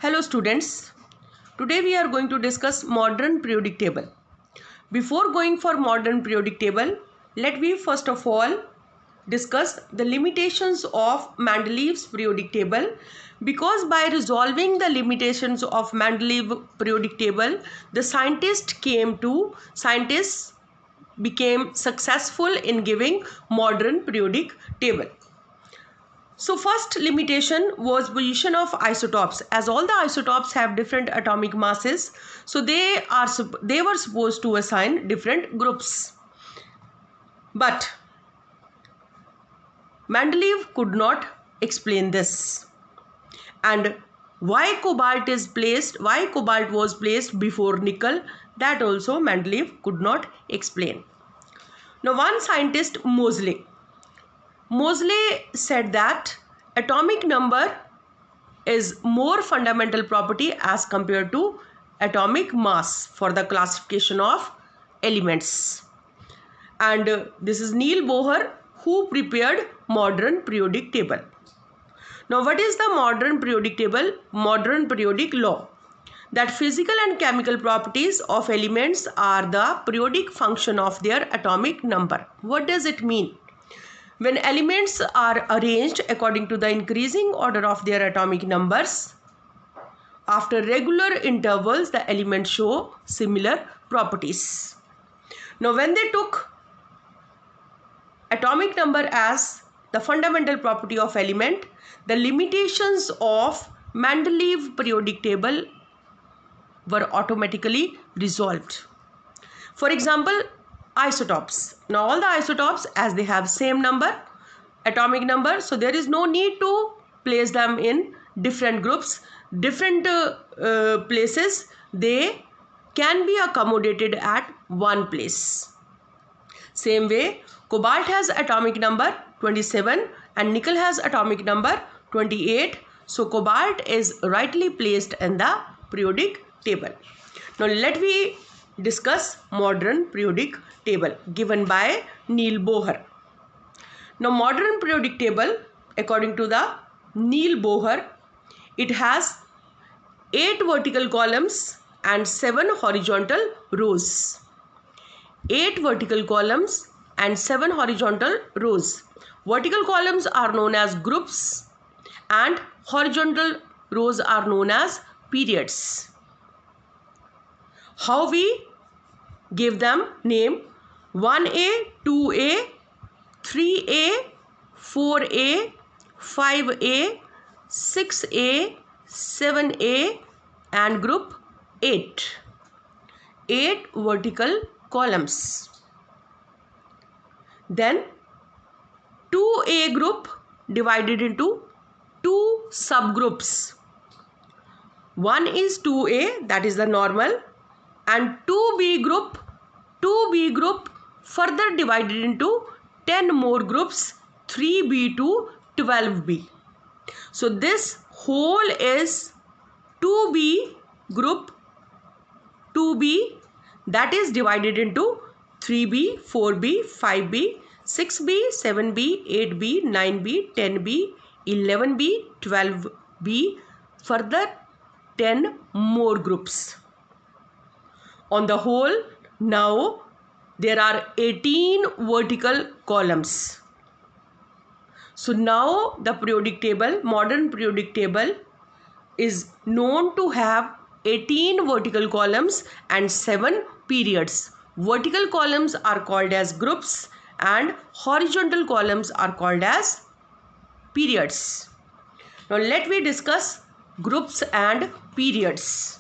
Hello students, today we are going to discuss modern periodic table. Before going for modern periodic table, let me first of all discuss the limitations of Mendeleev's periodic table, because by resolving the limitations of Mendeleev periodic table, the scientists became successful in giving modern periodic table. So first limitation was position of isotopes. As all the isotopes have different atomic masses, so they were supposed to assign different groups. But Mendeleev could not explain this. And why cobalt was placed before nickel, that also Mendeleev could not explain. Now one scientist, Moseley said that atomic number is more fundamental property as compared to atomic mass for the classification of elements. And this is Niels Bohr who prepared modern periodic table. Now what is the modern periodic table? Modern periodic law. That physical and chemical properties of elements are the periodic function of their atomic number. What does it mean? When elements are arranged according to the increasing order of their atomic numbers, after regular intervals, the elements show similar properties. Now, when they took atomic number as the fundamental property of element, the limitations of Mendeleev periodic table were automatically resolved. For example, isotopes. Now all the isotopes, as they have same atomic number, so there is no need to place them in different groups, different places. They can be accommodated at one place. Same way, cobalt has atomic number 27 and nickel has atomic number 28. So cobalt is rightly placed in the periodic table. Now let me discuss modern periodic table given by Niels Bohr. Now modern periodic table, according to the Niels Bohr, it has 8 vertical columns and 7 horizontal rows. 8 vertical columns and 7 horizontal rows. Vertical columns are known as groups and horizontal rows are known as periods. How we give them name? 1A, 2A, 3A, 4A, 5A, 6A, 7A and group 8. 8 vertical columns. Then 2A group divided into 2 subgroups. One is 2A, that is the normal, and 2B group further divided into 10 more groups, 3B to 12B. So this whole is 2B group, 2B, that is divided into 3B, 4B, 5B, 6B, 7B, 8B, 9B, 10B, 11B, 12B, further 10 more groups. On the whole, now there are 18 vertical columns. So now the periodic table, modern periodic table, is known to have 18 vertical columns and 7 periods. Vertical columns are called as groups and horizontal columns are called as periods. Now let me discuss groups and periods.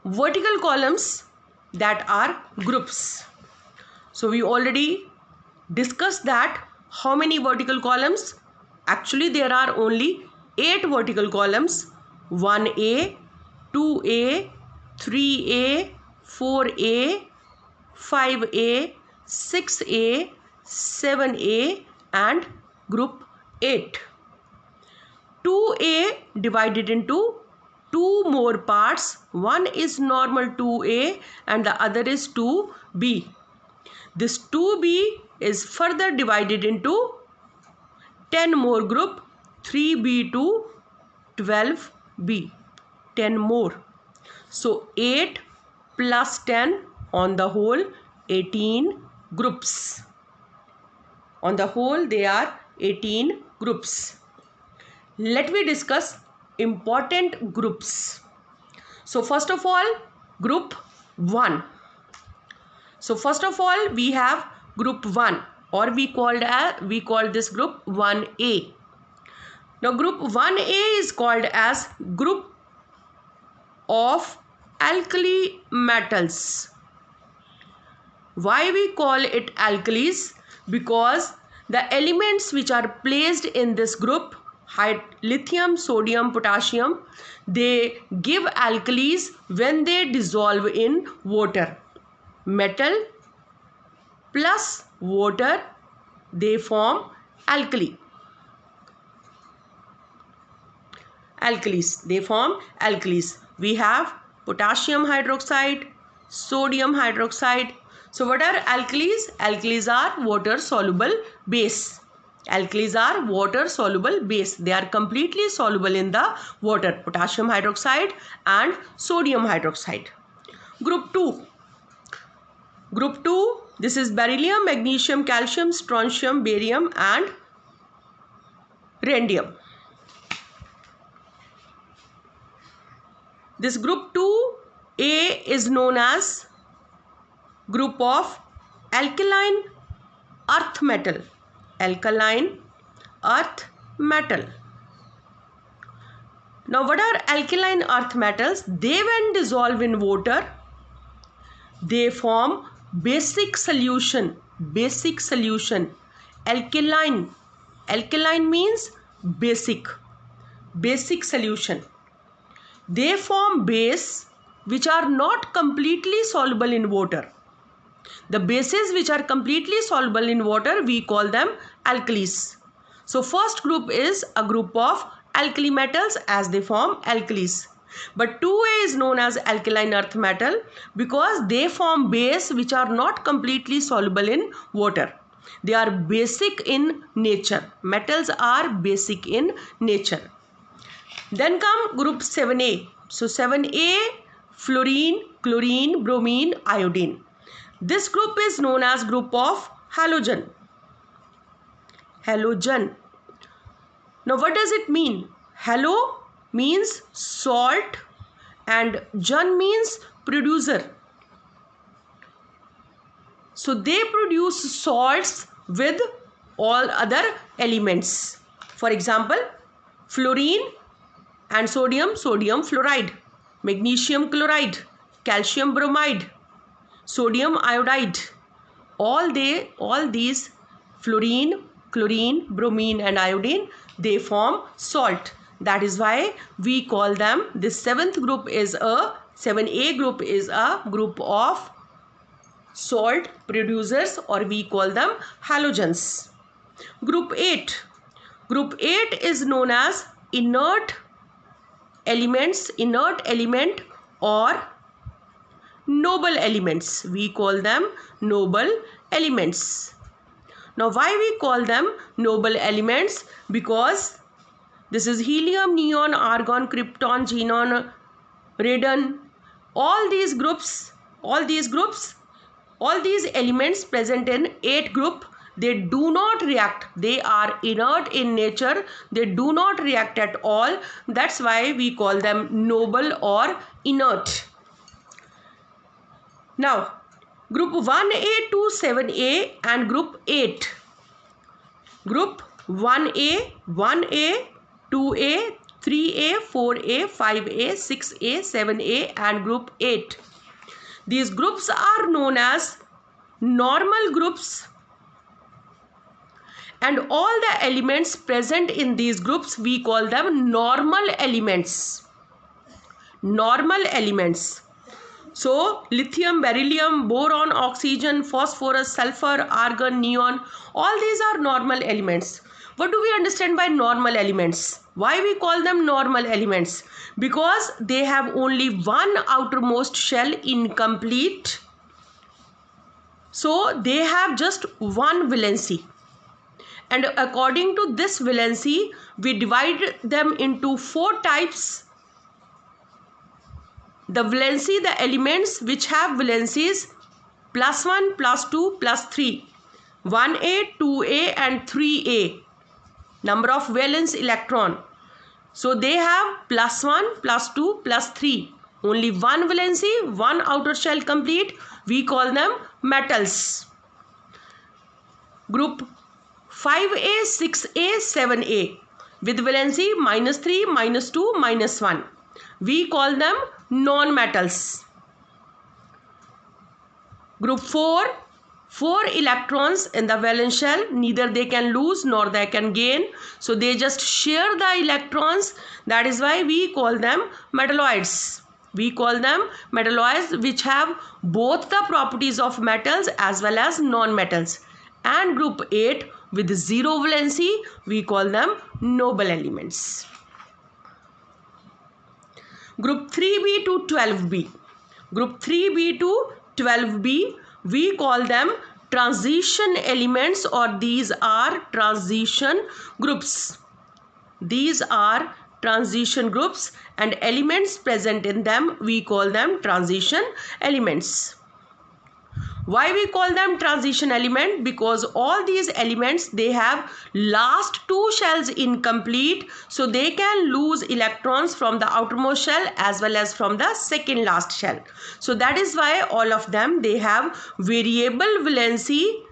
Vertical columns, that are groups. So we already discussed that how many vertical columns? Actually there are only 8 vertical columns. 1A, 2A, 3A, 4A, 5A, 6A, 7A and group 8. 2A divided into 2 more parts. One is normal 2A and the other is 2B. This 2B is further divided into 10 more group, 3B to 12b, 10 more. So 8 plus 10, on the whole 18 groups. On the whole they are 18 groups. Let me discuss important groups. So first of all, group 1. So first of all we have group 1, or we call this group 1A. Now group 1A is called as group of alkali metals. Why we call it alkalis? Because the elements which are placed in this group, lithium, sodium, potassium, they give alkalis when they dissolve in water. Metal plus water, they form alkali. Alkalis, they form alkalis. We have potassium hydroxide, sodium hydroxide. So what are alkalis? Alkalis are water soluble base. Alkalis are water soluble base. They are completely soluble in the water. Potassium hydroxide and sodium hydroxide. Group 2. Group 2, this is beryllium, magnesium, calcium, strontium, barium and rhodium. This group 2A is known as group of alkaline earth metal. Alkaline earth metal. Now what are alkaline earth metals? They when dissolve in water, they form basic solution. Basic solution. Alkaline. Alkaline means basic. Basic solution. They form base which are not completely soluble in water. The bases which are completely soluble in water, we call them alkalis. So first group is a group of alkali metals as they form alkalis. But 2A is known as alkaline earth metal because they form base which are not completely soluble in water. They are basic in nature. Metals are basic in nature. Then come group 7A. So 7A, fluorine, chlorine, bromine, iodine. This group is known as group of halogen. Halogen. Now what does it mean? Halo means salt and gen means producer. So they produce salts with all other elements. For example, fluorine and sodium, sodium fluoride, magnesium chloride, calcium bromide, sodium iodide. All these fluorine, chlorine, bromine and iodine, they form salt. That is why we call them, this 7th group is a 7A group is a group of salt producers, or we call them halogens. Group 8. Group 8 is known as inert elements, inert element or noble elements. We call them noble elements. Now why we call them noble elements? Because this is helium, neon, argon, krypton, xenon, radon. All these elements present in 8 group, they do not react. They are inert in nature. They do not react at all. That's why we call them noble or inert. Now, group 1A to 7A and group 8. Group 1A, 1A, 2A, 3A, 4A, 5A, 6A, 7A and group 8. These groups are known as normal groups, and all the elements present in these groups, we call them normal elements. Normal elements. So lithium, beryllium, boron, oxygen, phosphorus, sulfur, argon, neon, all these are normal elements. What do we understand by normal elements? Why we call them normal elements? Because they have only one outermost shell incomplete. So they have just one valency. and according to this valency we divide them into 4 types. The valency, the elements which have valencies +1, +2, +3, 1a, 2a and 3a, number of valence electron. So they have +1, +2, +3, only one valency, one outer shell complete. We call them metals. Group 5a, 6a, 7a with valency -3, -2, -1. We call them non-metals. Group 4 electrons in the valence shell, neither they can lose nor they can gain, so they just share the electrons. That is why we call them metalloids. We call them metalloids which have both the properties of metals as well as non-metals. And group 8 with 0 valency, we call them noble elements. Group 3b to 12b. Group 3b to 12b, we call them transition elements, or these are transition groups. These are transition groups and elements present in them, we call them transition elements. Why we call them transition element? Because all these elements, they have last 2 shells incomplete, so they can lose electrons from the outermost shell as well as from the second last shell. So that is why all of them, they have variable valency.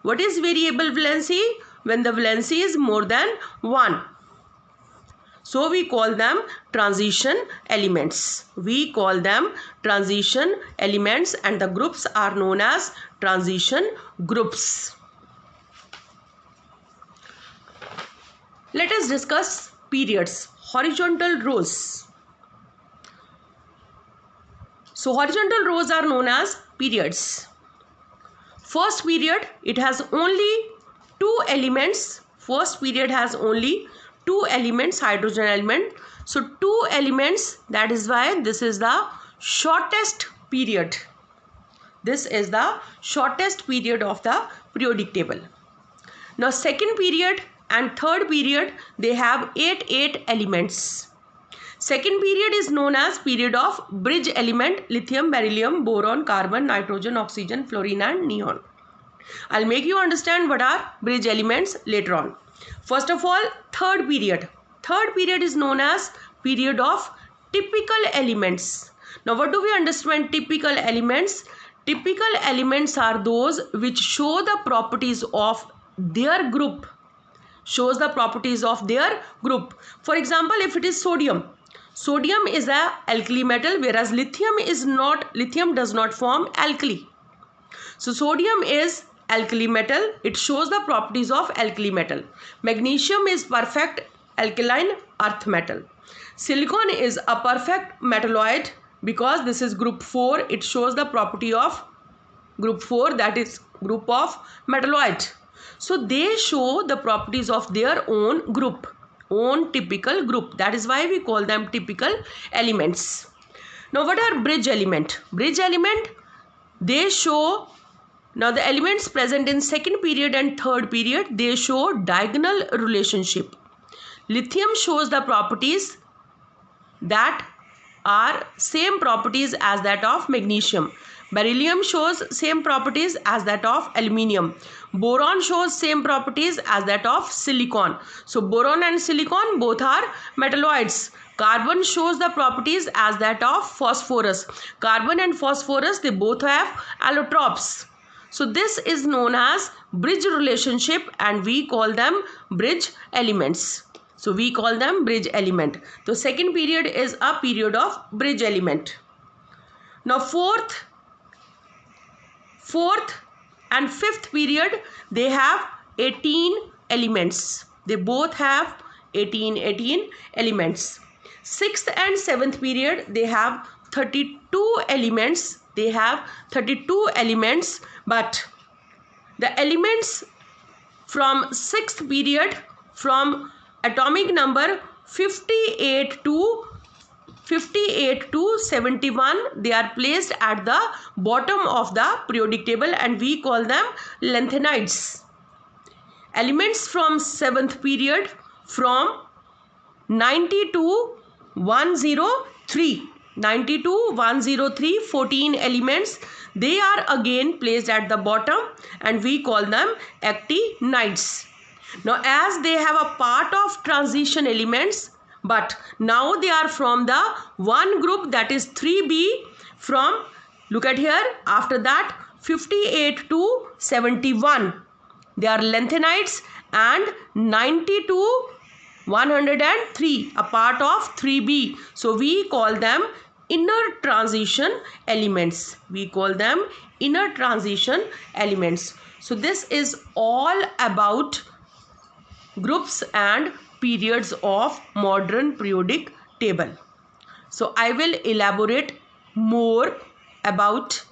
What is variable valency? When the valency is more than 1. So we call them transition elements. We call them transition elements and the groups are known as transition groups. Let us discuss periods. Horizontal rows. So horizontal rows are known as periods. First period, it has only 2 elements. First period has only 2 elements, hydrogen element. So 2 elements, that is why this is the shortest period. This is the shortest period of the periodic table. Now second period and third period, they have 8 elements. Second period is known as period of bridge element, lithium, beryllium, boron, carbon, nitrogen, oxygen, fluorine and neon. I'll make you understand what are bridge elements later on. First of all, third period. Third period is known as period of typical elements. Now what do we understand typical elements? Typical elements are those which show the properties of their group. Shows the properties of their group. For example, if it is sodium. Sodium is a alkali metal, whereas lithium is not. Lithium does not form alkali. So sodium is alkali metal. It shows the properties of alkali metal. Magnesium is perfect alkaline earth metal. Silicon is a perfect metalloid because this is group 4. It shows the property of group 4, that is group of metalloid. So they show the properties of their own group, own typical group. That is why we call them typical elements. Now what are bridge element? Bridge element, they show. Now the elements present in second period and third period, they show diagonal relationship. Lithium shows the properties that are same properties as that of magnesium. Beryllium shows same properties as that of aluminium. Boron shows same properties as that of silicon. So boron and silicon both are metalloids. Carbon shows the properties as that of phosphorus. Carbon and phosphorus, they both have allotropes. So this is known as bridge relationship and we call them bridge elements. So we call them bridge element. So second period is a period of bridge element. Now fourth and fifth period, they have 18 elements. They both have 18 elements. Sixth and seventh period, they have 32 elements. They have 32 elements, but the elements from sixth period, from atomic number 58 to 71, they are placed at the bottom of the periodic table and we call them lanthanides. Elements from 7th period from 90 to 103. 90 to 103, 14 elements. They are again placed at the bottom and we call them actinides. Now as they have a part of transition elements, but now they are from the one group, that is 3b, from, look at here, after that 58 to 71 they are lanthanides, and 90 to 103 a part of 3b, so we call them inner transition elements. We call them inner transition elements. So this is all about groups and periods of modern periodic table. So I will elaborate more about,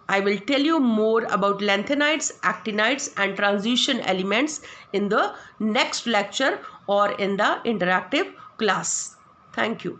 I will tell you more about lanthanides, actinides and transition elements in the next lecture or in the interactive class. Thank you.